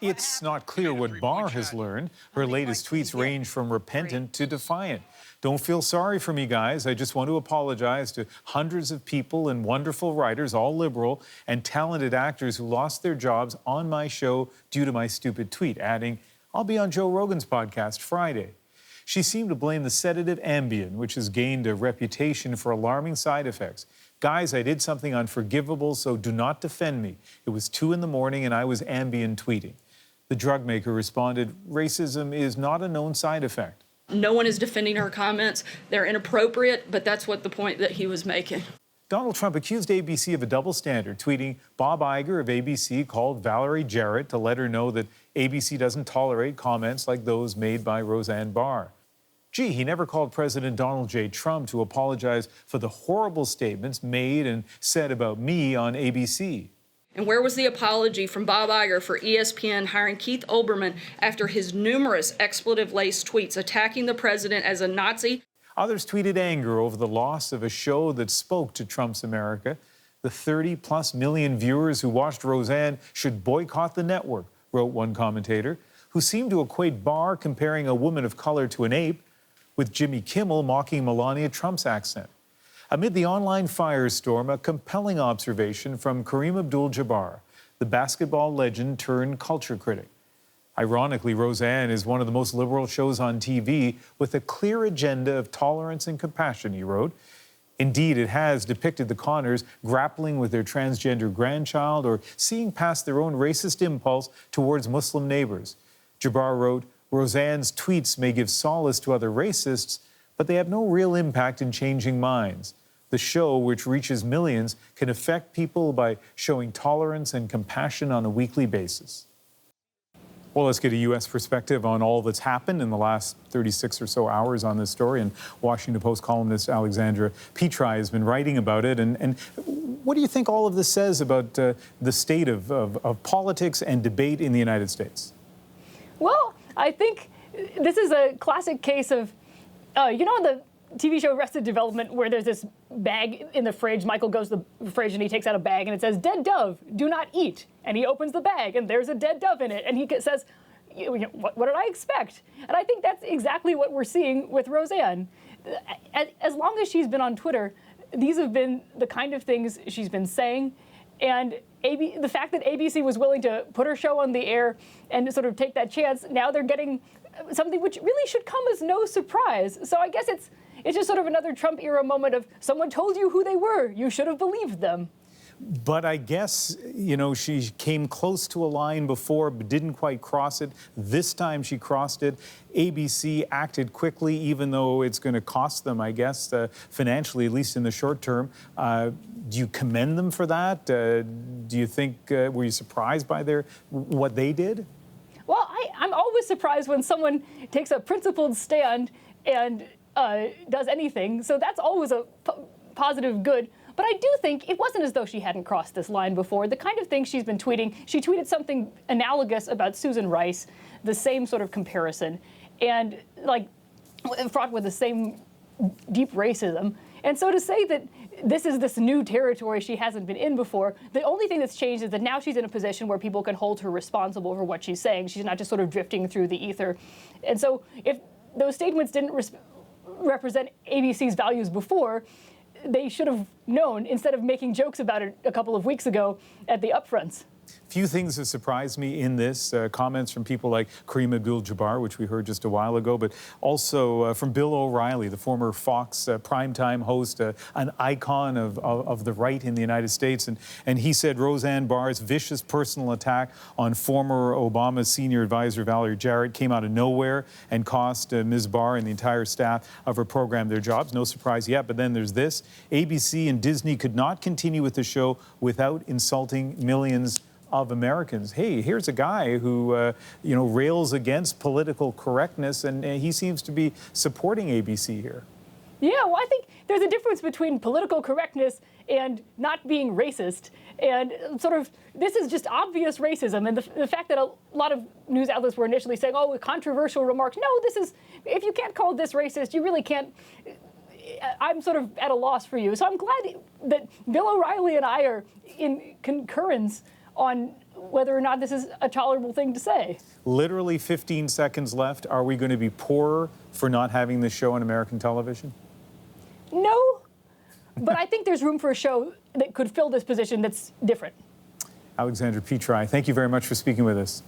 It's not clear what Barr has learned. Her latest tweets range from repentant to defiant. Don't feel sorry for me, guys. I just want to apologize to hundreds of people and wonderful writers, all liberal, and talented actors who lost their jobs on my show due to my stupid tweet, adding, I'll be on Joe Rogan's podcast Friday. She seemed to blame the sedative Ambien, which has gained a reputation for alarming side effects. Guys, I did something unforgivable, so do not defend me. It was 2 in the morning and I was Ambien tweeting. The drug maker responded, racism is not a known side effect. No one is defending her comments. They're inappropriate, but that's what the point that he was making. Donald Trump accused ABC of a double standard, tweeting Bob Iger of ABC called Valerie Jarrett to let her know that ABC doesn't tolerate comments like those made by Roseanne Barr. Gee, he never called President Donald J. Trump to apologize for the horrible statements made and said about me on ABC. And where was the apology from Bob Iger for ESPN hiring Keith Olbermann after his numerous expletive-laced tweets attacking the president as a Nazi? Others tweeted anger over the loss of a show that spoke to Trump's America. The 30-plus million viewers who watched Roseanne should boycott the network, wrote one commentator, who seemed to equate Barr comparing a woman of color to an ape, with Jimmy Kimmel mocking Melania Trump's accent. Amid the online firestorm, a compelling observation from Kareem Abdul-Jabbar, the basketball legend turned culture critic. Ironically, Roseanne is one of the most liberal shows on TV with a clear agenda of tolerance and compassion, he wrote. Indeed, it has depicted the Connors grappling with their transgender grandchild or seeing past their own racist impulse towards Muslim neighbors. Jabbar wrote, Roseanne's tweets may give solace to other racists, but they have no real impact in changing minds. The show, which reaches millions, can affect people by showing tolerance and compassion on a weekly basis. Well, let's get a U.S. perspective on all that's happened in the last 36 or so hours on this story. And Washington Post columnist Alexandra Petri has been writing about it. And what do you think all of this says about the state of politics and debate in the United States? Well, I think this is a classic case of, you know, the TV show Arrested Development, where there's this bag in the fridge. Michael goes to the fridge and he takes out a bag and it says, dead dove, do not eat. And he opens the bag and there's a dead dove in it. And he says, what did I expect? And I think that's exactly what we're seeing with Roseanne. As long as she's been on Twitter, these have been the kind of things she's been saying. And the fact that ABC was willing to put her show on the air and sort of take that chance, now they're getting something which really should come as no surprise. So I guess it's just sort of another Trump-era moment of someone told you who they were. You should have believed them. But I guess, you know, she came close to a line before, but didn't quite cross it. This time she crossed it. ABC acted quickly, even though it's going to cost them, I guess, financially, at least in the short term. Do you commend them for that? Do you think, were you surprised by what they did? Well, I'm always surprised when someone takes a principled stand and does anything. So that's always a positive good. But I do think it wasn't as though she hadn't crossed this line before. The kind of thing she's been tweeting, she tweeted something analogous about Susan Rice, the same sort of comparison, and like fraught with the same deep racism. And so to say that this is this new territory she hasn't been in before, the only thing that's changed is that now she's in a position where people can hold her responsible for what she's saying. She's not just sort of drifting through the ether. And so if those statements didn't represent ABC's values before, they should have known instead of making jokes about it a couple of weeks ago at the upfronts. Few things have surprised me in this. Comments from people like Kareem Abdul-Jabbar, which we heard just a while ago, but also from Bill O'Reilly, the former Fox primetime host, an icon of the right in the United States. And he said Roseanne Barr's vicious personal attack on former Obama senior advisor Valerie Jarrett came out of nowhere and cost Ms. Barr and the entire staff of her program their jobs. No surprise yet, but then there's this. ABC and Disney could not continue with the show without insulting millions of Americans. Hey, here's a guy who, you know, rails against political correctness, and he seems to be supporting ABC here. Yeah, well, I think there's a difference between political correctness and not being racist. And sort of, this is just obvious racism. And the fact that a lot of news outlets were initially saying, oh, controversial remarks. No, this is, if you can't call this racist, you really can't. I'm sort of at a loss for you. So I'm glad that Bill O'Reilly and I are in concurrence on whether or not this is a tolerable thing to say. Literally 15 seconds left. Are we going to be poorer for not having this show on American television? No, but I think there's room for a show that could fill this position that's different. Alexandra Petri, thank you very much for speaking with us.